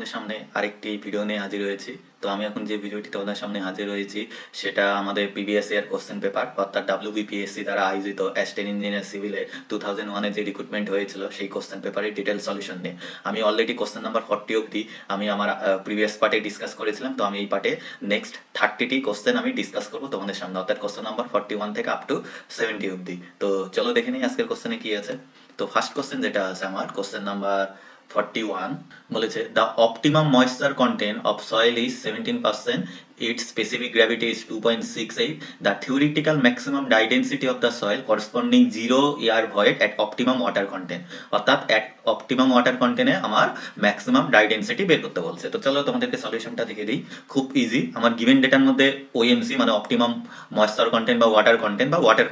তোমাদের সামনে আরেকটি ভিডিও নিয়ে হাজির হয়েছি। তো আমি এখন যে ভিডিওটি তোমাদের সামনে হাজির হয়েছি সেটা আমাদের প্রিভিয়াস ইয়ার কোশ্চেন পেপার অর্থাৎ WBPSC দ্বারা আয়োজিত অ্যাসিস্ট্যান্ট ইঞ্জিনিয়ার সিভিলে 2001-এ যে রিক্রুটমেন্ট হয়েছিল সেই কোশ্চেন পেপারের ডিটেল সলিউশন নিয়ে আমি অলরেডি কোশ্চেন নাম্বার 40 অবধি আমি আমার প্রিভিয়াস পার্টে ডিসকাস করেছিলাম। তো আমি এই পার্টে নেক্সট 30টি কোশ্চেন আমি ডিসকাস করবো তোমাদের সামনে, অর্থাৎ কোশ্চেন নাম্বার 41 থেকে আপ টু 70 অবধি। তো চলো দেখে নিই আজকের কোশ্চেনে কি আছে। তো ফার্স্ট কোশ্চেন যেটা আছে আমার কোশ্চেন নাম্বার 41 বলেছে the optimum moisture content of soil is 17%, its specific gravity is 2.68, the theoretical maximum dye density of the soil corresponding zero year void at optimum water content, অর্থাৎ at optimum water content এ আমার maximum die density বের করতে বলছে। তো চলো তোমাদেরকে সলিউশনটা দেখে দিই, খুব ইজি। আমার গিভেন ডেটার মধ্যে OMC মানে অপটিমাম ময়েশ্চার কন্টেন্ট বা ওয়াটার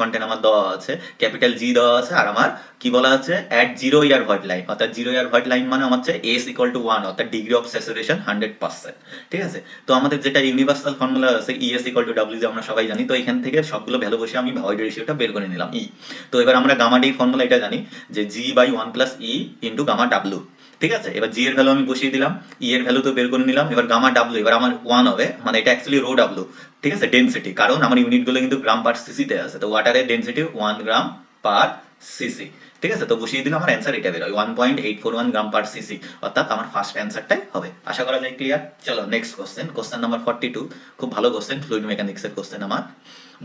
কন্টেন্ট আমার দেওয়া আছে, ক্যাপিটাল জি দেওয়া আছে, আর আমার কি বলা আছে at zero year void line, অর্থাৎ জিরো ইয়ার ভয়েড লাইন মানে আমার হচ্ছে এস ইকুয়াল টু 1, অর্থাৎ ডিগ্রি অফ স্যাচুরেশন 100%। ঠিক আছে, তো আমাদের যেটা ইউনিভার্সাল ফর্মুলা আছে ইএস ইকুয়াল টু ডাব্লিউ, যে আমরা সবাই জানি। তো এখান থেকে সবগুলো ভ্যালু বসে আমি ভয়েড রেশিওটা বের করে নিলাম ই। তো এবার আমরা গামা ডি ফর্মুলা এটা জানি যে G by 1 plus E into gamma W. ঠিক আছে, এবার জি এর ভ্যালু আমি বসিয়ে দিলাম, ই এর ভ্যালু তো বের করে নিলাম। এবার গামা ডাব্লু এবার আমার 1 হবে, মানে এটা অ্যাকচুয়ালি রো ডাব্লু। ঠিক আছে, ডেনসিটি, কারণ আমার ইউনিটগুলো কিন্তু গ্রাম পার সিসিতে আছে। তো ওয়াটারের ডেনসিটি 1 গ্রাম পার সিসি। ঠিক আছে, তো বসিয়ে দিলে আমার অ্যান্সার এটা বেরোয় 1.841 গ্রাম পার সিসি, অর্থাৎ আমার ফার্স্ট অ্যান্সারটাই হবে। আশা করা যায় ক্লিয়ার। চলো নেক্সট কোশ্চেন, কোশ্চেন নাম্বার 42, খুব ভালো কোশ্চেন, ফ্লুইড মেকানিক্সের কোশ্চেন আমার।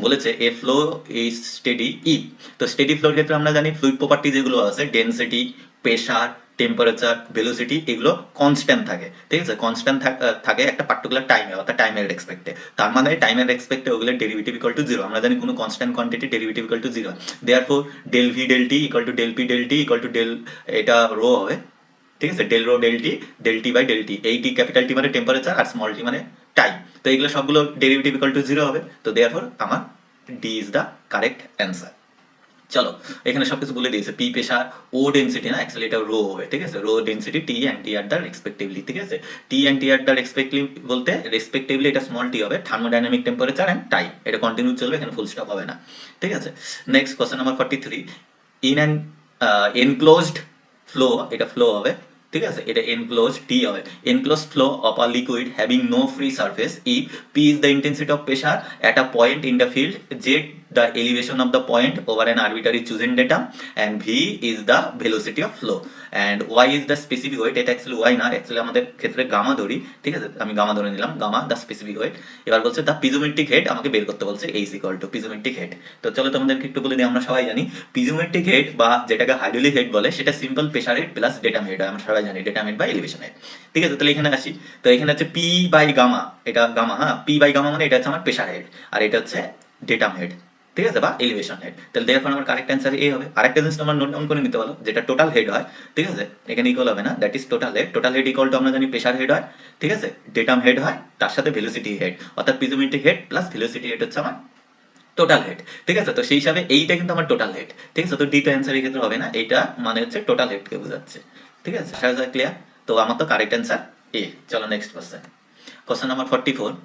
বলেছে এ ফ্লো ইজ স্টেডি ই। তো স্টেডি ফ্লোর ক্ষেত্রে আমরা জানি ফ্লুইড প্রপার্টি যেগুলো আছে ডেনসিটি, প্রেসার, টেম্পারেচার, ভেলোসিটি এগুলো কনস্ট্যান্ট থাকে। ঠিক আছে, কনস্ট্যান্ট থাকে একটা পার্টিকুলার টাইমে, অর্থাৎ টাইমের রেসপেক্টে। তার মানে টাইমের রেসপেক্টে ওগুলোর ডেরিভেটিভ ইকুয়াল টু জিরো। আমরা জানি কোনো constant quantity derivative equal to zero, therefore del V del T equal to del P del T equal to del, এটা রো হবে। ঠিক আছে, del rho del T by del T, এই T capital T মানে temperature আর small tea মানে time. তো এগুলো সবগুলো ডেরিভেটিভ ইকুয়াল টু জিরো হবে। তো দেয়ারফর আমার D is the correct answer. চলো এখানে সবকিছু বলে দিয়েছে, পি প্রেসার, ও ডেন্সিটি না, অ্যাকচুয়ালি এটা রো হবে। ঠিক আছে, rho density T and T are the respectively. ঠিক আছে, T and T are the respectively বলতে রেসপেক্টিভলি এটা স্মল টি হবে, থার্মোডাইনামিক টেম্পারেচার অ্যান্ড টাইম, এটা কন্টিনিউ চলবে, এখানে ফুল স্টপ হবে না। ঠিক আছে, next question number 43, in an enclosed flow, এটা ফ্লো হবে। ঠিক আছে, এটা এনক্লোজ টি হবে, enclose flow of a liquid having no free surface if P is the intensity of pressure at a point in the field, Z the elevation of the point over an arbitrary chosen datum, and v is the velocity of flow, and y is the specific weight, এটা actually y না, actually আমাদের ক্ষেত্রে gamma ধরি। ঠিক আছে, আমি gamma ধরে নিলাম, গামা দ্য স্পেসিফিক ওয়েট। এবার বলছে দ্য পিজোমেট্রিক হেড আমাকে বের করতে বলছে, এইচ ইকুয়াল টু পিজোমেট্রিক হেড। তো চলো তোমাদেরকে একটু বলে দিই, আমরা সবাই জানি পিজোমেট্রিক হেড বা যেটাকে হাইড্রোলিক হেড বলে সেটা simple pressure had plus datum head হয়, আমরা সবাই জানি ডেটাম হেড বা এলিভেশন হেড। ঠিক আছে, তাহলে এখানে আসি। তো এখানে হচ্ছে পি বাই গামা, এটা গামা, হ্যাঁ পি বাই গামা মানে এটা হচ্ছে আমার প্রেসার হেড, আর এটা হচ্ছে ডেটাম হেড। ঠিক আছে, বা এলিভেশন হেড। তাহলে দেয়ারফর আমার কারেক্ট অ্যান্সার এ হবে। আরেকটা জিনিস তোমরা নোট ডাউন করে নিতে পারো, যেটা টোটাল হেড হয়। ঠিক আছে, এখানে ইকুয়াল হবে না, that is total head. Total head equal to আমরা জানি প্রেসার হেড হয়। ঠিক আছে, ডেটাম হেড হয়, তার সাথে ভেলোসিটি হেড, অর্থাৎ পিজোমেট্রিক হেড প্লাস ভেলোসিটি হেড হচ্ছে আমার টোটাল হেড। ঠিক আছে, তো সেই হিসাবে এইটা কিন্তু আমার টোটাল হেড। ঠিক আছে, তো ডি তো অ্যান্সার এই ক্ষেত্রে হবে না, এইটা মানে হচ্ছে টোটাল হেডকে বোঝাচ্ছে। ঠিক আছে, সারা ক্লিয়ার। তো আমার তো কারেক্ট অ্যান্সার এ। চলো নেক্সট কোশ্চেন, কোশ্চেন নাম্বার 44।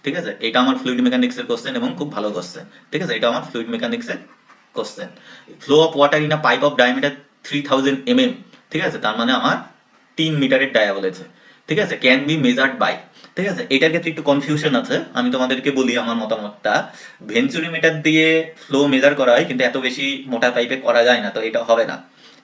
ঠিক আছে, এটা আমার ফ্লুইড মেকানিক্সের কোশ্চেন এবং খুব ভালো কোশ্চেন। ঠিক আছে, এটা আমার ফ্লুইড মেকানিক্সের question. Flow of water in a pipe of diameter 3000 mm। ঠিক আছে, তার মানে আমার 3 মিটারের ডায়া বলেছে। ঠিক আছে, ক্যান বি মেজার্ড বাই। ঠিক আছে, এটার ক্ষেত্রে একটু কনফিউশন আছে, আমি তোমাদেরকে বলি আমার মতামতটা। ভেঞ্চুরিমিটার দিয়ে ফ্লো মেজার করা হয়, কিন্তু এত বেশি মোটা পাইপে করা যায় না, তো এটা হবে না।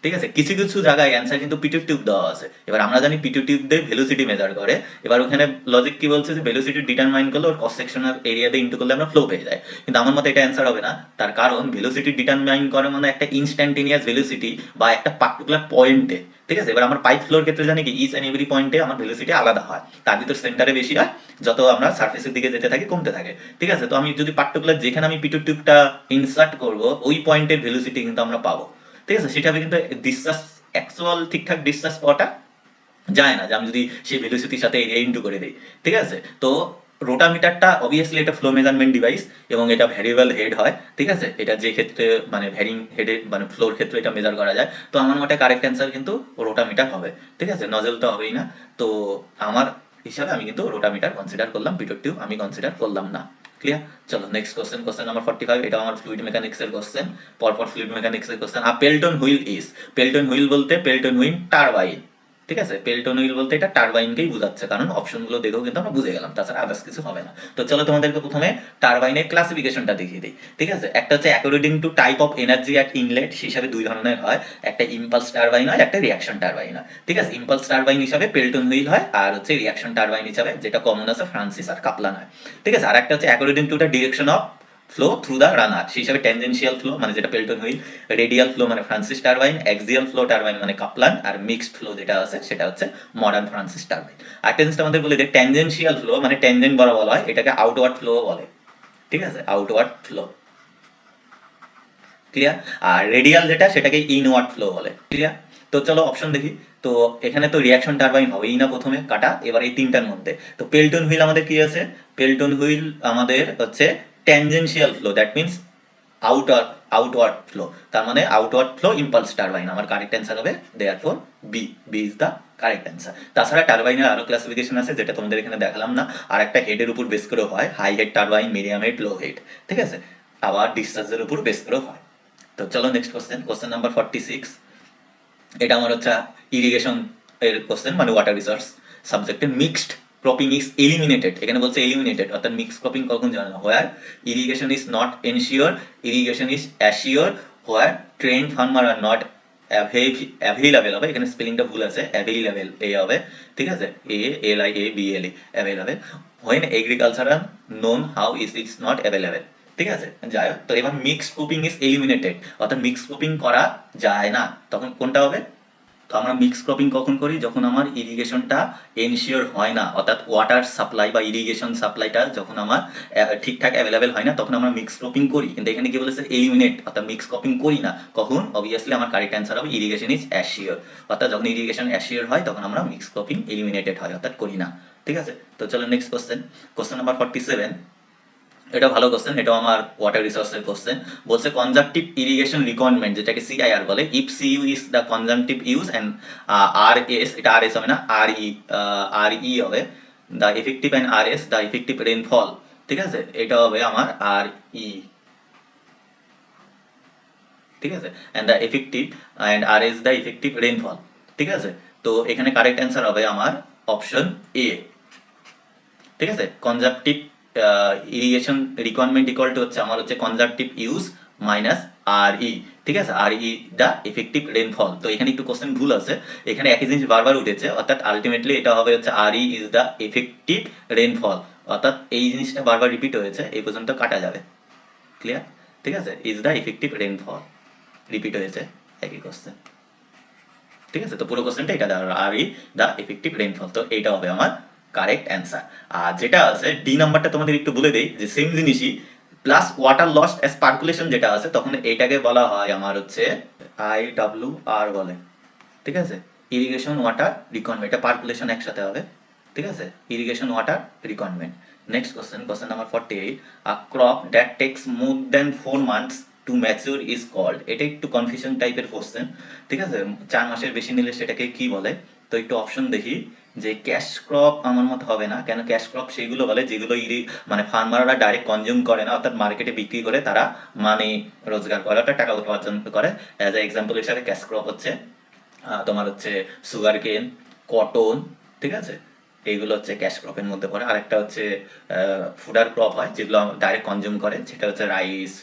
ঠিক আছে, কিছু কিছু জায়গায় অ্যান্সার কিন্তু পিটু টিউব দেওয়া আছে। এবার আমরা জানি পিটু টিউব দিয়ে ভেলোসিটি মেজার করে। এবার ওখানে লজিক কি বলছে যে ভেলোসিটি ডিটারমাইন করলে ওর ক্রস সেকশনাল এরিয়াতে ইনটু করলে আমরা ফ্লো পেয়ে যাই, কিন্তু আমার মতে এটা অ্যান্সার হবে না। তার কারণ ভেলোসিটি ডিটারমাইন করে মানে একটা ইনস্ট্যান্টেনিয়াস ভেলোসিটি বা একটা পার্টিকুলার পয়েন্টে। ঠিক আছে, এবার আমার পাইপ ফ্লোর ক্ষেত্রে জানি কি ইচ অ্যান্ড এভরি পয়েন্টে আমার ভেলোসিটি আলাদা হয়, তার ভিতর সেন্টারে বেশি হয়, যত আমরা সার্ফেসের দিকে যেতে থাকি কমতে থাকে। ঠিক আছে, তো আমি যদি পার্টিকুলার যেখানে আমি পিটু টিউবটা ইনসার্ট করবো ওই পয়েন্টের ভেলোসিটি কিন্তু আমরা পাবো। ঠিক আছে, সেটা হবে কিন্তু ডিসচার্জ অ্যাকচুয়াল ঠিকঠাক ডিসচার্জ পাওয়াটা যায় না, যে আমি যদি সেই ভেলোসিটির সাথে এরিয়া ইনটু করে দিই। ঠিক আছে, তো রোটামিটারটা অবভিয়াসলি এটা ফ্লো মেজারমেন্ট ডিভাইস এবং এটা ভ্যারিয়েবল হেড হয়। ঠিক আছে, এটা যে ক্ষেত্রে মানে ভ্যারিং হেডে মানে ফ্লোর ক্ষেত্রে এটা মেজার করা যায়। তো আমার মতে কারেক্ট অ্যান্সার কিন্তু রোটামিটার হবে। ঠিক আছে, নজল তো হবেই না। তো আমার হিসাবে আমি কিন্তু রোটামিটার কনসিডার করলাম, পিটর টিউব আমি কনসিডার করলাম না। ক্লিয়ার। চলো নেক্সট কোশ্চেন, কোশ্চেন নাম্বার 45, এটা আমার ফ্লুইড মেকানিক্সের কোশ্চেন, পরপর ফ্লুইড মেকানিক্সের কোশ্চেন। আর Pelton wheel is, Pelton wheel বলতে পেল্টন হুইল টারবাইন। ঠিক আছে, পেল্টন হুইল বলতে এটা টারবাইনকেই বোঝাচ্ছে, কারণ অপশনগুলো দেখেও কিন্তু আমরা বুঝে গেলাম, তাছাড়া আদার্স কিছু হবে না। তো চলো তোমাদেরকে প্রথমে টারবাইনের ক্লাসিফিকেশনটা দেখিয়ে দিই। ঠিক আছে, একটা হচ্ছে according two type of energy at inlet হিসাবে দুই ধরনের হয়, একটা ইম্পালস টারবাইন হয়, একটা রিয়াকশন টারবাইন হয়। ঠিক আছে, ইম্পালস টারবাইন হিসাবে পেল্টন হুইল হয়, আর হচ্ছে রিয়াকশন টারবাইন হিসাবে যেটা কমন আছে ফ্রান্সিস আর কাপলান হয়। ঠিক আছে, আর একটা হচ্ছে according to the direction of flow through the runner সেই হিসাবে ট্যানজেনশিয়াল ফ্লো মানে যেটা পেল্টন হুইল, রেডিয়াল ফ্লো মানে Francis turbine, axial flow turbine মানে কাপলান, আর মিক্সড ফ্লো যেটা আছে সেটা হচ্ছে মডার্ন ফ্রান্সিস টারবাইন। আর টেন্সটা আমাদের বলে দেয় ট্যানজেনশিয়াল ফ্লো মানে ট্যানজেন্ট বরাবর হয়, এটাকে আউটওয়ার্ড ফ্লো বলে। ঠিক আছে, আউটওয়ার্ড ফ্লো, ক্লিয়ার। আর রেডিয়াল যেটা সেটাকে ইনওয়ার্ড ফ্লো বলে, ক্লিয়ার। তো চলো অপশন দেখি। তো এখানে তো রিয়াকশন টারবাইন হবেই না প্রথমে কাটা, এবার এই তিনটার মধ্যে তো পেল্টন হুইল আমাদের কি আছে, পেল্টন হুইল আমাদের হচ্ছে tangential flow, that means outward outward flow, তার মানে আউটওয়ার্ড ফ্লো ইম্পালস টারবাইন। আমার কারেক্ট অ্যান্সার হবে therefore B, B is the correct answer. তাছাড়া টারবাইনের আরো ক্লাসিফিকেশন আছে যেটা তোমাদের এখানে দেখালাম না, আর একটা হেডের উপর বেস করে হয়, high head turbine, medium head, low head. ঠিক আছে, আবার ডিসচার্জের উপর বেস করে হয়। তো চলো নেক্সট কোশ্চেন, কোশ্চেন নাম্বার 46। এটা আমার হচ্ছে ইরিগেশন এর কোশ্চেন, মানে ওয়াটার রিসোর্স সাবজেক্টে। মিক্সড ক্রপিং ইজ এলিমিনেটেড, এখানে বলছে এলিমিনেটেড, অর্থাৎ মিক্স ক্রপিং কখন জানা না, where irrigation is not ensure, irrigation is assure, where train farmer are not available হবে, এখানে স্পেলিংটা ভুল আছে, অ্যাভেইলেবল এ হবে। ঠিক আছে, A L I A B L A, available. When agricultural known how is it's not available. ঠিক আছে, যাই হোক। তো এবার মিক্সড ক্রপিং ইজ এলিমিনেটেড, অর্থাৎ মিক্স ক্রপিং করা যায় না, তখন কোনটা হবে? তো আমরা মিক্স ক্রপিং কখন করি? যখন আমার ইরিগেশনটা এনশিওর হয় না, অর্থাৎ ওয়াটার সাপ্লাই বা ইরিগেশন সাপ্লাইটা যখন আমার ঠিকঠাক অ্যাভেলেবেল হয় না, তখন আমরা মিক্স ক্রপিং করি। কিন্তু এখানে কি বলেছে? এলিমিনেট, অর্থাৎ মিক্স ক্রপিং করি না। কখন? অবভিয়াসলি আমার কারেক্ট অ্যান্সার হবে ইরিগেশন ইজ অ্যাশিওর, অর্থাৎ যখন ইরিগেশন অ্যাশিওর হয় তখন আমরা মিক্স ক্রপিং এলিমিনেটেড হয়, অর্থাৎ করি না। ঠিক আছে, তো চলো নেক্সট কোশ্চেন, কোশ্চেন নাম্বার 47। এটা ভালো কোশ্চেন, এটা আমার ওয়াটার রিসোর্সের কোশ্চেন। বলছে কনজাংটিভ ইরিগেশন রিকোয়ারমেন্ট, যেটাকে সিআইআর বলে, if CU is the conjunctive use and R S, এটা আর এস হবে না, আর ই হবে, the effective and R S the effective rainfall. ঠিক আছে, এটা হবে আমার আর ই। ঠিক আছে, and the effective and R S the effective rainfall. ঠিক আছে, তো এখানে কারেক্ট অ্যান্সার হবে আমার অপশন এ। ঠিক আছে, conjunctive irrigation requirement equal to হচ্ছে আমার হচ্ছে কনজাংটিভ ইউজ মাইনাস আর ই। ঠিক আছে, আর ই দা ইফেক্টিভ রেইনফল। তো এখানে একটু কোশ্চেন ভুল আছে, এখানে একই জিনিস বারবার উঠেছে, অর্থাৎ আলটিমেটলি এটা হবে হচ্ছে আর ই ইজ দা ইফেক্টিভ রেইনফল, অর্থাৎ এই জিনিসটা বারবার রিপিট হয়েছে, এই পর্যন্ত কাটা যাবে। ক্লিয়ার? ঠিক আছে, is the effective rainfall repeat হয়েছে একই কোশ্চেন। ঠিক আছে, তো পুরো কোশ্চেনটা এটা দেওয়া, আর ই দা ইফেক্টিভ রেইনফল, তো এইটা হবে আমার কারেক্ট অ্যান্সার। আর যেটা আছে ডি নাম্বারটা তোমাদের একটু বলে দেই, যে সেম জিনিসই plus water loss as percolation যেটা আছে, তখন এটাকে বলা হয় আমার হচ্ছে IWR বলে। ঠিক আছে, ইরিগেশন ওয়াটার রিকোয়ারমেন্ট, এটা পার্কুলেশন একসাথে হবে। ঠিক আছে, irrigation water requirement. Next question, question number 48। A crop that takes more than 4 months to mature is called, এটা একটু কনফিউশন টাইপের কোশ্চেন। ঠিক আছে, 4 মাসের বেশি নিলে সেটাকে কি বলে? তো একটু অপশন দেখি, যে ক্যাশ ক্রপ আমার মতো হবে না, কেন ক্যাশ ক্রপ সেইগুলো বলে যেগুলো মানে ফার্মাররা ডাইরেক্ট কনজিউম করে না, অর্থাৎ মার্কেটে বিক্রি করে তারা মানি রোজগার করে, অর্থাৎ টাকা উপার্জন করে। অ্যাজ এ এক্সাম্পল হিসাবে ক্যাশ ক্রপ হচ্ছে তোমার হচ্ছে সুগার কেন, কটন। ঠিক আছে, এইগুলো হচ্ছে ক্যাশ ক্রপের মধ্যে পড়ে। আরেকটা হচ্ছে ফুডার ক্রপ হয় যেগুলো ডাইরেক্ট কনজিউম করে, সেটা হচ্ছে রাইস।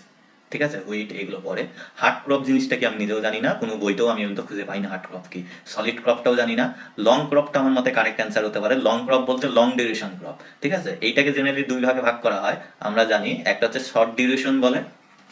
ঠিক আছে, হুইট, এগুলো পড়ে। হার্ড ক্রপ জিনিসটা কি আমি নিজেও জানি না, কোনো বইতেও আমি তো খুঁজে পাই না হার্ড ক্রপ কি। সলিড ক্রপটাও জানি না। লং ক্রপটা আমার মতে কারেক্ট অ্যান্সার হতে পারে, লং ক্রপ বলতে লং ডিউরেশন ক্রপ। ঠিক আছে, এইটাকে জেনারেলি দুই ভাগে ভাগ করা হয় আমরা জানি, একটা হচ্ছে শর্ট ডিউরেশন বলে,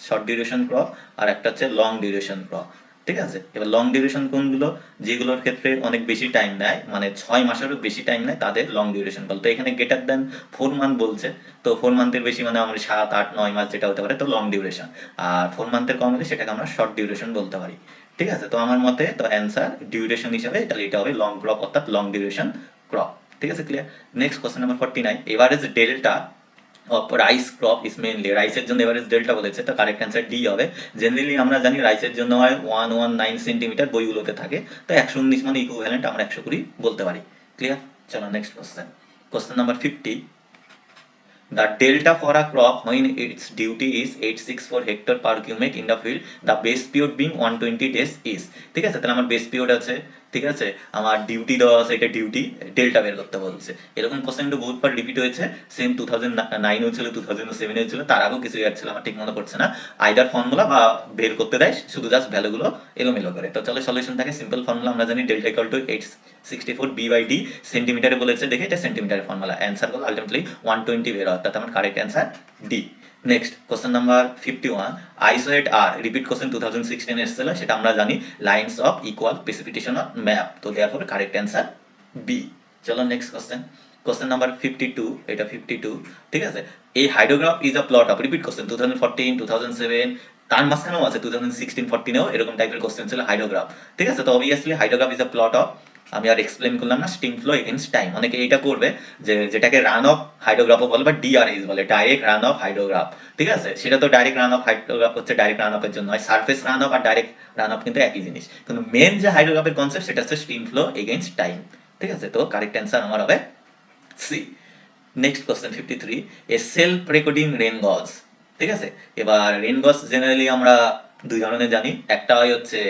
শর্ট ডিউরেশন ক্রপ, আর একটা হচ্ছে লং ডিউরেশন ক্রপ। ঠিক আছে, এবার লং ডিউরেশন কোনগুলো? যেগুলোর ক্ষেত্রে অনেক বেশি টাইম নেয়, মানে 6 মাসেরও বেশি টাইম নেয়, তাদের লং ডিউরেশন বলতে। এখানে গ্রেটার দেন 4 মান্থ বলছে, তো 4 মান্থের বেশি মানে আমরা 7, 8, 9 মাস যেটা হতে পারে, তো লং ডিউরেশন। আর 4 মান্থের কম হলে সেটাকে আমরা শর্ট ডিউরেশন বলতে পারি। ঠিক আছে, তো আমার মতে তো অ্যান্সার ডিউরেশন হিসাবে তাহলে এটা হবে লং ক্রপ, অর্থাৎ লং ডিউরেশন ক্রপ। ঠিক আছে, clear. Next question number 49। Average delta of rice crop is mainly, রাইসের জন্য এভারেজ ডেল্টা বলেছে, তো কারেক্ট অ্যান্সার ডি হবে। জেনারেলি আমরা জানি রাইসের জন্য হয় 119 সেন্টিমিটার, বইগুলোতে থাকে, তো 119 মানে ইকুইভ্যালেন্ট আমরা 120 বলতে পারি। ক্লিয়ার? চলো next question, question number 50। The delta for a crop when its duty is 864 hectare per cubic in the field, the base period being 120 days is। ঠিক আছে, তাহলে আমার বেস পিরিয়ড আছে ঠিক আছে, আমার ডিউটি দেওয়া আছে, এটা ডিউটি ডেল্টা বের করতে বলছে। এরকম কোশ্চেন কিন্তু বহুতবার রিপিট হয়েছে, সেম 2009 হয়েছিল, 2007 হয়েছিল, তার আগেও কিছু ইয়ার ছিল, আমার ঠিক মনে পড়ছে না। আইদার ফর্মুলা বা বের করতে দেয়, শুধু জাস্ট ভ্যালুগুলো এলোমেলো করে। তো চলো সলিউশন থাকে, সিম্পল ফর্মুলা আমরা জানি, delta equal to 864 B by D, সেন্টিমিটারে বলেছে দেখে এটা সেন্টিমিটারের ফর্মুলা, অ্যান্সার হলো আলটিমেটলি 120 বের হয়, অর্থাৎ আমার correct answer D. Next question number 51, isohyet আর রিপিট কোশ্চেন 2016 এসেছিল, সেটা আমরা জানি, lines of equal precipitation of map, তো দেয়ারফর কারেক্ট অ্যান্সার বি। চলো নেক্সট কোশ্চেন, কোশ্চেন নাম্বার 52, এটা 52, ঠিক আছে। এই hydrograph is a plot of, repeat question 2014, 2007, তার মাঝখানেও আছে 2016-14এও এরকম টাইপের কোশ্চেন ছিল হাইড্রোগ্রাফ, ঠিক আছে। তো obviously hydrograph is a plot of, আমি আর এক্সপ্লেন করলাম না, স্টিম ফ্লো এগেনস্ট টাইম। অনেকে এটা করবে যে যেটাকে রান অফ হাইড্রোগ্রাফও বলে বা ডিআরএস বলে, ডাইরেক্ট রান অফ হাইড্রোগ্রাফ, ঠিক আছে। সেটা তো ডাইরেক্ট রান অফ হাইড্রোগ্রাফ হচ্ছে ডাইরেক্ট রান অফের জন্য হয়, সারফেস রান অফ আর ডাইরেক্ট রান অফ কিন্তু একই জিনিস, কিন্তু মেন যে হাইড্রোগ্রাফের কনসেপ্ট সেটা হচ্ছে স্টিম ফ্লো এগেনস্ট টাইম, ঠিক আছে। তো কারেক্ট অ্যান্সার আমার হবে C. Next question 53, a self recording rain gauge, ঠিক আছে। এবার রেন গজ জেনারেলি আমরা দুই ধরনের জানি, একটা হয় হচ্ছে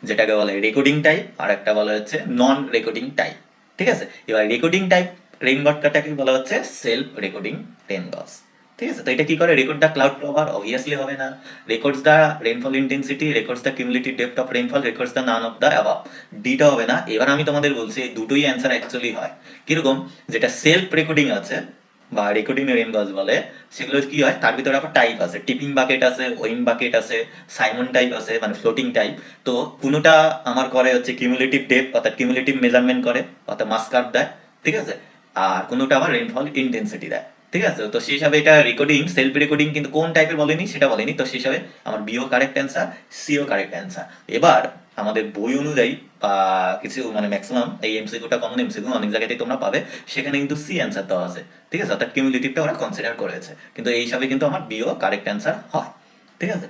যেটাকে বলে রেকর্ডিং টাইপ, আর একটা বলা হচ্ছে নন রেকর্ডিং টাইপ, ঠিক আছে। এবার রেকর্ডিং টাইপ রেন গজটাকে বলা হচ্ছে সেলফ রেকর্ডিং রেন গজ, ঠিক আছে। তো এটা কি করে, record the cloud cover, obviously হবে না, records the rainfall intensity, records the cumulative depth of rainfall, records the none of the above, ডিটা হবে না। এবার আমি তোমাদের বলছি এই দুটোই অ্যান্সার অ্যাকচুয়ালি হয়, কিরকম, যেটা সেলফ রেকর্ডিং আছে বা রেকর্ডিং রেন গজ বলে, সেগুলো কি হয়, তার ভিতরে আবার টাইপ আছে, টিপিং বাকেট আছে, ওয়িং বাকেট আছে, সাইমন টাইপ আছে, মানে ফ্লোটিং টাইপ। তো কোনোটা আমার করে হচ্ছে কিউমুলেটিভ ডেপথ, অর্থাৎ কিউমুলেটিভ মেজারমেন্ট করে, অর্থাৎ মাস কার্ভ দেয়, ঠিক আছে। আর কোনোটা আবার রেনফল ইন্টেন্সিটি দেয়, ঠিক আছে। তো সেই হিসাবে এটা রেকর্ডিং, সেলফ রেকর্ডিং, কিন্তু কোন টাইপের বলেনি সেটা বলেনি, তো সেই হিসাবে আমার বিও কারেক্ট অ্যান্সার, সিও কারেক্ট অ্যান্সার। এবার আমাদের বই অনুযায়ী বা কিছু মানে ম্যাক্সিমাম এই এমসিকিউটা কমন এমসিকিউ অনেক জায়গাতেই তোমরা পাবে, সেখানে কিন্তু সি অ্যান্সার দেওয়া আছে, ঠিক আছে, অর্থাৎ কিউমুলেটিভটা ওরা কনসিডার করেছে, কিন্তু এই হিসাবে কিন্তু আমার বিও কারেক্ট অ্যান্সার হয়, ঠিক আছে।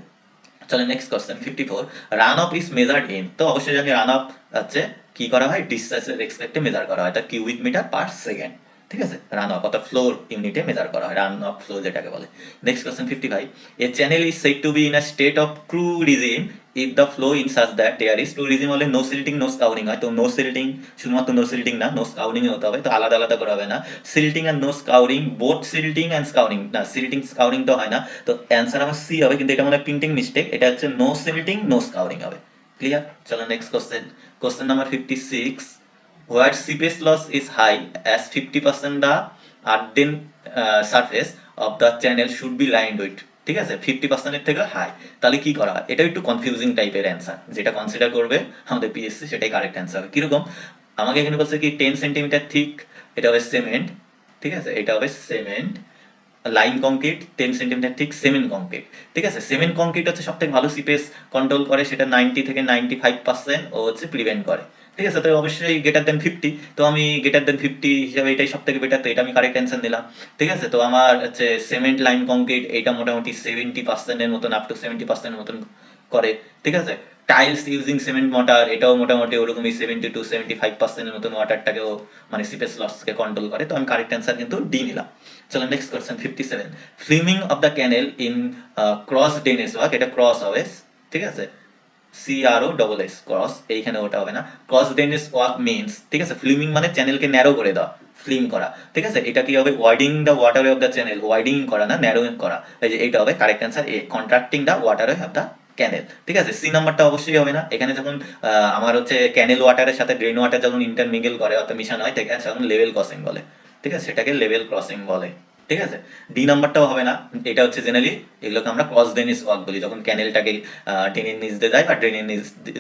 চলো next question 54, run of is measured in, তো অবশ্যই জানি রান অফ হচ্ছে কি করা হয়, ডিসচার্জের রেসপেক্টে মেজার করা হয়, অর্থাৎ কিউবিক মিটার পার সেকেন্ড, ঠিক আছে। রান অফ অর্থাৎ ফ্লোর ইউনিটে মেজার করা হয়, রান অফ ফ্লো যেটাকে বলে। Next question 55, a channel is said to be in a state of true regime if the flow in such that there is, true regime হলে no silting no scouring হয়, তো no সিল্টিং, শুধুমাত্র no সিল্টিং না, no স্কাউরিং হতে হবে, তো আলাদা আলাদা করা হবে না, সিল্টিং আর নো স্কাউরিং, বোথ সিল্টিং অ্যান্ড স্কাউরিং, না সিল্টিং স্কাউরিং তো হয় না, তো অ্যান্সার আমার সি হবে, কিন্তু এটা মনে হয় প্রিন্টিং মিস্টেক, এটা হচ্ছে নো সিল্টিং নো স্কাউরিং হবে, ক্লিয়ার। চলো next question, question number 56, where seepage loss is high as 50% the earthen surface of the channel should be lined with, ঠিক আছে, 50% এর থেকে হাই, তাহলে কি করা হয়, এটা একটু কনফিউজিং টাইপের অ্যান্সার, যেটা কনসিডার করবে আমাদের পিএসসি সেটাই কারেক্ট অ্যান্সার হবে। কিরকম, আমাকে এখানে বলছে কি 10 সেন্টিমিটার থিক, এটা হবে সিমেন্ট, ঠিক আছে, এটা হবে সিমেন্ট, লাইম কংক্রিট 10 সেন্টিমিটার ঠিক সিমেন্ট কংক্রিট, ঠিক আছে। সিমেন্ট কংক্রিট হচ্ছে সবথেকে ভালো সিপেজ কন্ট্রোল করে, সেটা 90 থেকে 95% ও হচ্ছে প্রিভেন্ট করে, ঠিক আছে। তো অবশ্যই গ্রেটার দেন 50, তো আমি গ্রেটার দেন 50 হিসাবে এটাই সব থেকে বেটার, তো এটা আমি কারেক্ট অ্যান্সার দিলাম, ঠিক আছে। তো আমার হচ্ছে সিমেন্ট লাইম কংক্রিট এটা মোটামুটি 70% এর মতন, আপ টু 70% এর মতন করে, ঠিক আছে। টাইলস ইউজিং সিমেন্ট মর্টার এটাও মোটামুটি ওরকমই 70 to 75% এর মতন ওয়াটারটাকেও মানে সিপেজ লসকে কন্ট্রোল করে, তো আমি কারেক্ট অ্যান্সার কিন্তু ডি নিলাম। চলো next question 57, fluming of the canal in cross drainage work, এটা ক্রস হবে, ঠিক আছে, CROSS ক্রস, এইখানে ওটা হবে না, ক্রস ডেনেস ওয়ার্ক মিনস, ঠিক আছে, ফ্লিমিং মানে চ্যানেলকে ন্যারো করে দেওয়া, ফ্লিম করা, ঠিক আছে। এটা কি হবে, widening the waterway of the channel, widening করা না, ন্যারোইং করা, এই যে এইটা হবে correct answer A, contracting the waterway of the canal, ঠিক আছে। সি নাম্বারটা অবশ্যই হবে না, এখানে যখন আমার হচ্ছে ক্যানেল ওয়াটারের সাথে ড্রেন ওয়াটার যখন ইন্টারমিঙ্গেল করে অর্থাৎ মিশন হয়, ঠিক আছে, তখন লেভেল ক্রসিং বলে, ঠিক আছে, সেটাকে লেভেল ক্রসিং বলে, ঠিক আছে। ডি নাম্বারটাও হবে না, এটা হচ্ছে জেনারেলি এগুলোকে আমরা ক্রস ড্রেনেজ ওয়ার্ক বলি, যখন ক্যানেলটাকে ড্রেনের নিচ দিয়ে যায় বা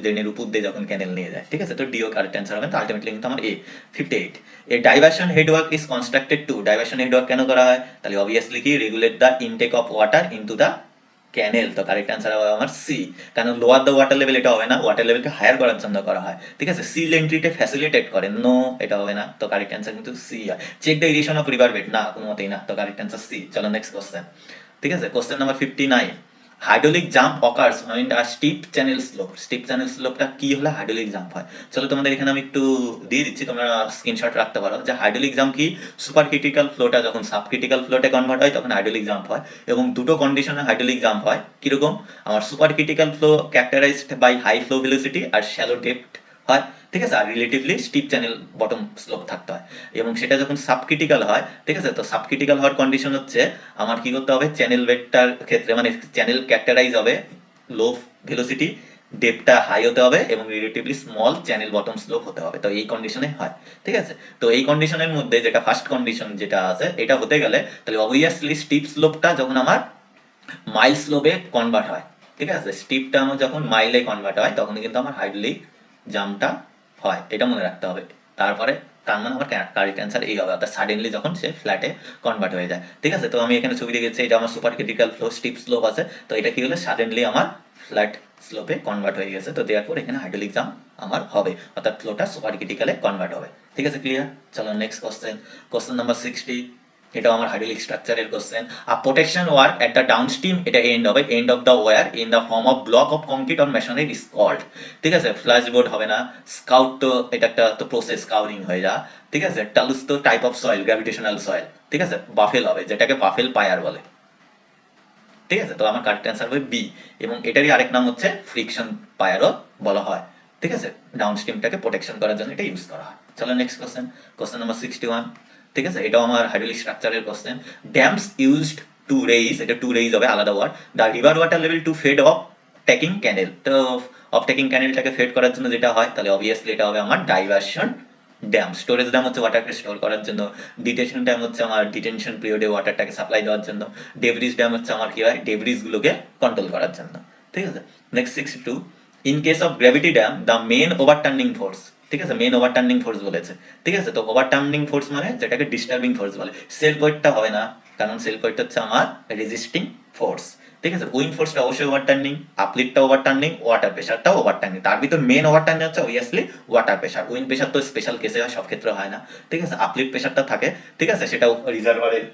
ড্রেনের উপর দিয়ে যখন ক্যানেল নিয়ে যায়, ঠিক আছে। তো ডিও কারেক্ট অ্যান্সার হবে, তো আলটিমেটলি কিন্তু আমার A. 58, a diversion headwork is constructed to, diversion headwork কেন করা হয়, তাহলে অবভিয়াসলি কি regulate the intake of water into the canal, তো কারেক্ট অ্যান্সার হবে আমার সি, কারণ লোয়ার দ্য ওয়াটার লেভেল এটা হবে না, ওয়াটার লেভেলকে হায়ার করার জন্য করা হয়, ঠিক আছে। সিল এন্ট্রিতে ফ্যাসিলিটেট করে, নো এটা হবে না, তো কারেক্ট অ্যান্সার কিন্তু সি হয়। Check the irrigation of river bed, না কোনো মতেই না, তো কারেক্ট অ্যান্সার সি। চলো নেক্সট কোশ্চেন, ঠিক আছে, question number 59, hydraulic jump occurs when a steep channel slope, steep channel স্লোপটা কি হলে হাইড্রোলিক জাম্প হয়। চলো তোমাদের এখানে আমি একটু দিয়ে দিচ্ছি, তোমরা স্ক্রিনশট রাখতে পারো, যে হাইড্রোলিক জাম্প কি, সুপার ক্রিটিক্যাল ফ্লোটা যখন সাব ক্রিটিক্যাল ফ্লোতে কনভার্ট হয় তখন হাইড্রোলিক জাম্প হয়, এবং দুটো কন্ডিশনে হাইড্রোলিক জাম্প হয়, কিরকম, আমার super critical flow characterized by high flow velocity আর শ্যালো ডেপথ হয়, ঠিক আছে, আর relatively steep channel bottom slope থাকতে হয়। এবং সেটা যখন সাবক্রিটিক্যাল হয়, ঠিক আছে, তো সাবক্রিটিক্যাল হওয়ার কন্ডিশন হচ্ছে আমার কি করতে হবে, চ্যানেল বেডটার ক্ষেত্রে মানে চ্যানেল ক্যারেক্টারাইজ হবে লো ভেলোসিটি, ডেপটা হাই হতে হবে এবং relatively small channel bottom slope হতে হবে। তো এই কন্ডিশনে হয়, ঠিক আছে। তো এই কন্ডিশনের মধ্যে যেটা ফার্স্ট কন্ডিশন যেটা আছে, এটা হতে গেলে তাহলে অবভিয়াসলি স্টিপ স্লোপটা যখন আমার মাইল স্লোপে কনভার্ট হয়, ঠিক আছে, স্টিপটা আমার যখন মাইলে কনভার্ট হয় তখনই কিন্তু আমার হাইড্রোলিক জাম্পটা হয়, এটা মনে রাখতে হবে। তারপরে তার মানে আমার কারেক্ট অ্যান্সার এই হবে, অর্থাৎ সাডেনলি যখন সে ফ্ল্যাটে কনভার্ট হয়ে যায়, ঠিক আছে। তো আমি এখানে ছবি দেখেছি, এটা আমার super critical flow steep slope আছে, তো এটা কি হলো সাডেনলি আমার ফ্ল্যাট স্লোপে কনভার্ট হয়ে গেছে, তো দেওয়ার পর এখানে হাইড্রোলিক জাম্প আমার হবে, অর্থাৎ ফ্লোটা সুপার ক্রিটিক্যালে কনভার্ট হবে, ঠিক আছে, ক্লিয়ার। চলো নেক্সট কোশ্চেন, কোশ্চেন নাম্বার 60, এটা আমার হাইড্রোলিক স্ট্রাকচারের question. A protection work at the downstream, এটা এন্ড হবে, end of the weir in the form of block of concrete or masonry is called, ঠিক আছে। ফ্ল্যাশ বোর্ড হবে না, স্কাউট তো এটা একটা তো প্রসেস স্কাউরিং হয়ে যা, ঠিক আছে। টালুস তো type of soil, gravitational soil, ঠিক আছে। বাফেল হবে, যেটাকে বাফেল পায়ার বলে, ঠিক আছে। তো আমার কারেক্ট অ্যান্সার হবে বি, এবং এটারই আরেক নাম হচ্ছে ফ্রিকশন পায়ারও বলা হয়, ঠিক আছে। ডাউনস্ট্রিমটাকে প্রোটেকশন করার জন্য এটা ইউজ করা হয়। চলো নেক্সট কোশ্চেন, কোশ্চেন নাম্বার 61, ঠিক আছে, এটাও আমার হাইড্রোলিক স্ট্রাকচারের question. Dams used to raise, এটা টু রেইজ হবে আলাদা word, the river water level to fed off taking canal. তো অফ টেকিং ক্যানেলটাকে ফেড করার জন্য যেটা হয়, তাহলে অবভিয়াসলি এটা হবে আমার ডাইভারশন ড্যাম। স্টোরেজ ড্যাম হচ্ছে ওয়াটারকে স্টোর করার জন্য, ডিটেনশন ড্যাম হচ্ছে আমার ডিটেনশন পিরিয়ডে ওয়াটারটাকে সাপ্লাই দেওয়ার জন্য, ডেব্রিজ ড্যাম হচ্ছে আমার কি হয়, ডেব্রিজ গুলোকে কন্ট্রোল করার জন্য, ঠিক আছে। Next 62, in case of gravity dam the main overturning force, ঠিক আছে, মেন ওভারটার্নিং ফোর্স বলেছে, ঠিক আছে। তো ওভারটার্নিং ফোর্স মানে যেটাকে ডিস্টার্বিং ফোর্স বলে, সেলফ ওয়েটটা হবে না, কারণ সেলফ ওয়েট হচ্ছে আমার রেজিস্টিং ফোর্স, ঠিক আছে। উইন্ড ফোর্সটা অবশ্যই ওভারটার্নিং, আপলিফটটা ওভারটার্নিং, ওয়াটার প্রেসারটাও ওভারটার্নিং। তার ভিতর মেন ওভারটার্নিং হচ্ছে obviously water pressure. Wind pressure তো স্পেশাল কেসে হয়, সব ক্ষেত্রে হয় না, ঠিক আছে। আপলিফট প্রেসারটা থাকে, ঠিক আছে, সেটাও রিজার্ভারের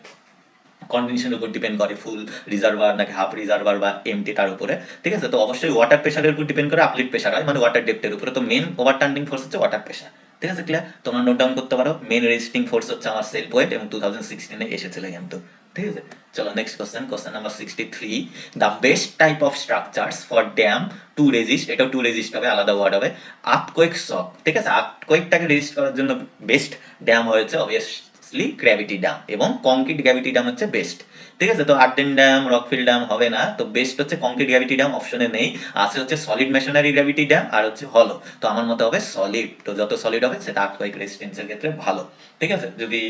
কন্ডিশনের উপর ডিপেন্ড করে, ফুল রিজার্ভার নাকি হাফ রিজার্ভার বা এমটি তার উপরে, ঠিক আছে। তো অবশ্যই ওয়াটার প্রেসারের উপর ডিপেন্ড করে আপলিফট প্রেসার হয়, মানে ওয়াটার ডেপথের উপরে। তো মেন ওভারটার্নিং ফোর্স হচ্ছে ওয়াটার প্রেসার, ঠিক আছে, ক্লিয়ার। তোমরা নোট ডাউন করতে পারো, মেন রেজিস্টিং ফোর্স হচ্ছে আমার সেলফ ওয়েট, এবং 2016 এসেছিল কিন্তু, ঠিক আছে। চলো next question, question number 63, the best type of structures for dam to resist, এটাও টু রেজিস্ট হবে, আলাদা ওয়ার্ড হবে, আর্থকোয়েক শক, ঠিক আছে। আর্থকোয়েকটাকে রেজিস্ট করার জন্য বেস্ট ড্যাম হয়েছে অবভিয়াসলি গ্র্যাভিটি ড্যাম, এবং কংক্রিট গ্র্যাভিটি ড্যাম হচ্ছে বেস্ট, ঠিক আছে। তো আর্টেন ড্যাম, রকফিল ড্যাম হবে না, তো বেস্ট হচ্ছে কংক্রিট গ্র্যাভিটি ড্যাম, অপশনে নেই, আছে হচ্ছে সলিড মেশনারি গ্র্যাভিটি ড্যাম আর হচ্ছে হলো। তো আমার মতে হবে সলিড, তো যত সলিড হবে সেটা আর্থকোয়েক রেজিস্ট্যান্সের ক্ষেত্রে ভালো, ঠিক আছে। যদি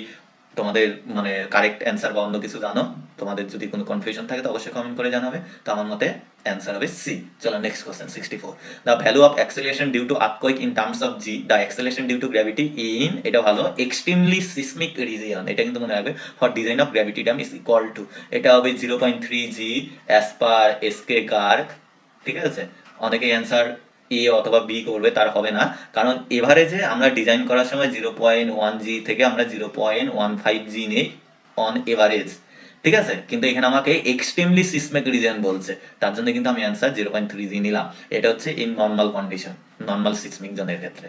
তোমাদের মানে কারেক্ট অ্যান্সার বা অন্য কিছু জানো, তোমাদের যদি কোনো কনফিউশন থাকে তো অবশ্যই কমেন্ট করে জানাবে। তো আমার মতে অ্যান্সার হবে সি। চলো next question 64, the value of acceleration due to earthquake in terms of G, the acceleration due to gravity in, এটা ভালো, এক্সট্রিমলি সিসমিক রিজিয়ন, এটা কিন্তু মনে রাখবে, for design of gravity dam is equal to, এটা হবে 0.3 G as per S K Garg, ঠিক আছে। অনেকেই অ্যান্সার এ অথবা বি করবে, তার হবে না, কারণ এভারেজে আমরা ডিজাইন করার সময় 0.1 জি থেকে আমরা 0.15 জি নেই অন এভারেজ, ঠিক আছে। কিন্তু এখানে আমাকে এক্সট্রিমলি সিসমিক রিজন বলছে, তার জন্য কিন্তু আমি অ্যান্সার 0.3 জি নিলাম, এটা হচ্ছে in normal condition, normal seismic জোনের ক্ষেত্রে।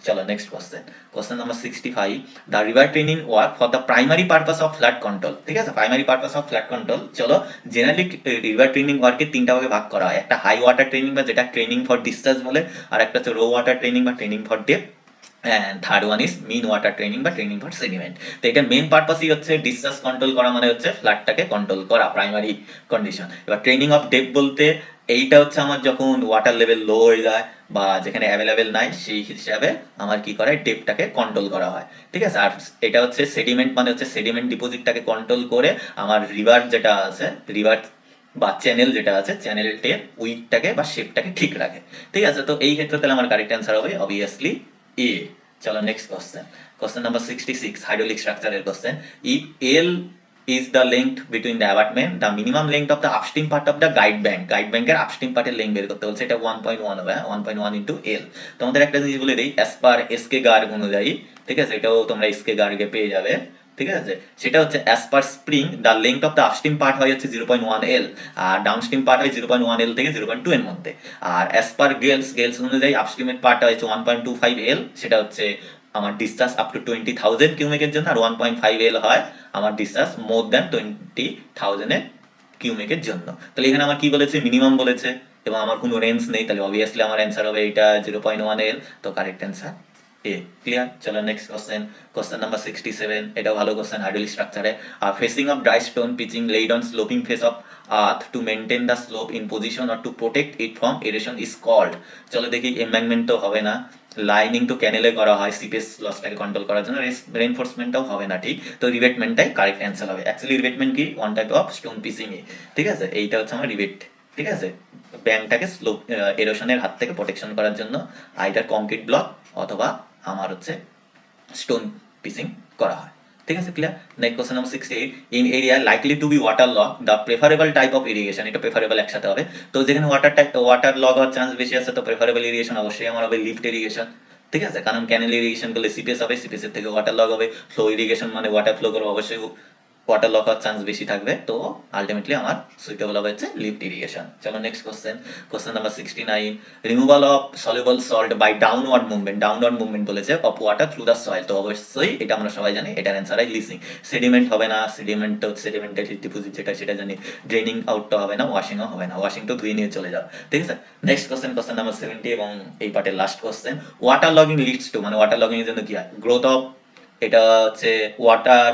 চলো next question, question number 65, the river training work for the primary purpose of flat control, ঠিক আছে, primary purpose of flat control. চলো জেনারেলি রিভার ট্রেনিং ওয়ার্কে তিনটা ভাগে ভাগ করা হয়, একটা হাই ওয়াটার ট্রেনিং বা যেটা ট্রেনিং ফর ডিসচার্জ বলে, আর একটা হচ্ছে লো ওয়াটার ট্রেনিং বা training for depth, and third one is mean water training বা ট্রেনিং ফর সেডিমেন্ট। তো এটা মেন পারপাসই হচ্ছে ডিসচার্জ কন্ট্রোল করা, মানে হচ্ছে ফ্ল্যাটটাকে কন্ট্রোল করা, প্রাইমারি কন্ডিশন। এবার ট্রেনিং অফ ডেপথ বলতে এইটা হচ্ছে আমার যখন ওয়াটার লেভেল লো হয়ে যায় বা যেখানে অ্যাভেলেবেল নাই, সেই হিসাবে আমার কি করা হয়, ডেপটাকে কন্ট্রোল করা হয়, ঠিক আছে। আর এটা হচ্ছে সেডিমেন্ট, মানে হচ্ছে সেডিমেন্ট ডিপোজিটটাকে কন্ট্রোল করে আমার রিভার যেটা আছে, রিভার বা চ্যানেল যেটা আছে, চ্যানেলটির উইডটাকে বা শেপটাকে ঠিক রাখে, ঠিক আছে। তো এই ক্ষেত্রে তাহলে আমার কারেক্ট অ্যান্সার হবে অবভিয়াসলি এ। চলো next question, question number 66, hydraulic স্ট্রাকচারের question. If L is the length between the abutment, the minimum length of the upstream part of the guide bank, guide bank এর upstream পার্টের length বের করতে বলছে, এটা 1.1 হবে, 1.1 into এল। তোমাদের একটা জিনিস বলে দেই, অ্যাজ পার এসকে গার্গ অনুযায়ী, ঠিক আছে, এটাও তোমরা এসকে গার্গে পেয়ে যাবে, ঠিক আছে। সেটা হচ্ছে as per spring the length of the upstream part হয় হচ্ছে 0.1 এল, আর ডাউনস্ট্রিম পার্ট হয় 0.1 এল থেকে 0.2 এর মধ্যে। আর অ্যাজ পার গেলস অনুযায়ী আপস্ট্রিমের পার্ট হচ্ছে 1.25 এল, সেটা হচ্ছে আমার ডিসচার্জ আপ টু 20,000 কিউমেকের জন্য, আর 1.5 এল হয় আমার ডিসচার্জ মোর দ্যান 20,000 কিউমেকের জন্য। তাহলে এখানে আমার কি বলেছে, মিনিমাম বলেছে, এবং আমার কোনো রেঞ্জ নেই, তাহলে অবভিয়াসলি আমার অ্যান্সার হবে এটা 0.1L। তো কারেক্ট অ্যান্সার এ। ক্লিয়ার? চলো নেক্সট কোশ্চেন, কোশ্চেন নাম্বার 67। এটাও ভালো কোশ্চেন, হার্ডলি স্ট্রাকচারে। Facing of dry stone pitching laid on sloping face of earth to maintain the slope in position or to protect it from erosion is called। চলো দেখি, embankment তো হবে না, lining তো ক্যানেলে করা হয় সিপেস লসটাকে কন্ট্রোল করার জন্য, রেইনফোর্সমেন্টটাও হবে না ঠিক, তো রিবেটমেন্টটাই কারেক্ট অ্যান্সার হবে। অ্যাকচুয়ালি রিবেটমেন্ট কি, one type of stone pitching, ঠিক আছে, এইটা হচ্ছে আমার রিবেট, ঠিক আছে, ব্যাংকটাকে স্লোপ এরোশনের হাত থেকে প্রোটেকশন করার জন্য আইদার কংক্রিট ব্লক অথবা আমার হচ্ছে স্টোন পিচিং করা হয়, ঠিক আছে। Clear? Next question number 68। In area likely to be water log the preferable type of irrigation, এটা প্রেফারেবল একসাথে হবে, তো যেখানে ওয়াটার লগ হওয়ার চান্স বেশি আছে, তো প্রেফারেবল ইরিগেশন অবশ্যই আমার হবে লিফট ইরিগেশন, ঠিক আছে, কারণ ক্যানেল ইরিগেশন করলে সিপিএস হবে, সিপিএস এর থেকে ওয়াটার লগ হবে, ফ্লো ইরিগেশন মানে ওয়াটার ফ্লো করবে, অবশ্যই ওয়াটার লক হওয়ার চান্স বেশি থাকবে, তো আলটিমেটলি আমার সুইটেবল হবে হচ্ছে লিফট ইরিগেশন। চলো next question, question number 69। Removal of soluble salt by downward movement বলেছে of water through the soil, তো অবশ্যই এটা আমরা সবাই জানি, এটার অ্যান্সার হয় লিসিং। সেডিমেন্ট হবে না, সেডিমেন্টারি ডিপোজিট যেটা সেটা জানি, ড্রেনিং আউটটা হবে না, ওয়াশিংও হবে না, ওয়াশিং তো ধুয়ে নিয়ে চলে যাও, ঠিক আছে। নেক্সট কোশ্চেন, কোশ্চেন নাম্বার 70 এবং এই পার্টের last question. Water logging leads to, মানে ওয়াটার লগিং এর জন্য কি হয়, গ্রোথ অফ, এটা হচ্ছে ওয়াটার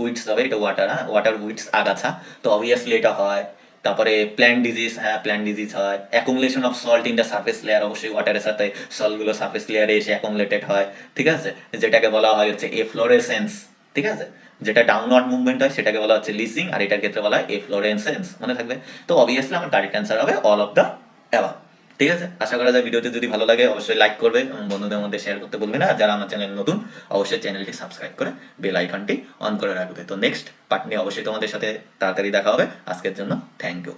উইডস হবে, এটা ওয়াটার, হ্যাঁ, ওয়াটার উইডস আগাছা, তো অবভিয়াসলি এটা হয়। তারপরে প্ল্যান্ট ডিজিজ, হ্যাঁ প্ল্যান্ট ডিজিজ হয়। Accumulation of salt in the surface layer, অবশ্যই ওয়াটারের সাথে সল্টগুলো সারফেস লেয়ারে এসে অ্যাকুমুলেটেড হয়, ঠিক আছে, যেটাকে বলা হয় হচ্ছে এফ্লোরেসেন্স, ঠিক আছে, যেটা ডাউনওয়ার্ড মুভমেন্ট হয় সেটাকে বলা হচ্ছে লিসিং, আর এটার ক্ষেত্রে বলা হয় এফ্লোরেসেন্স, মনে থাকবে। তো অবভিয়াসলি আমার কারেক্ট অ্যান্সার হবে অল অফ দ্য অ্যাবাভ, ঠিক আছে। আশা করা যায় ভিডিওটি যদি ভালো লাগে অবশ্যই লাইক করবে এবং বন্ধুদের মধ্যে শেয়ার করতে বলবে না, যারা আমার চ্যানেল নতুন অবশ্যই চ্যানেলটি সাবস্ক্রাইব করে বেল আইকনটি অন করে রাখবে। তো নেক্সট পার্ট নিয়ে অবশ্যই তোমাদের সাথে তাড়াতাড়ি দেখা হবে। আজকের জন্য থ্যাংক ইউ।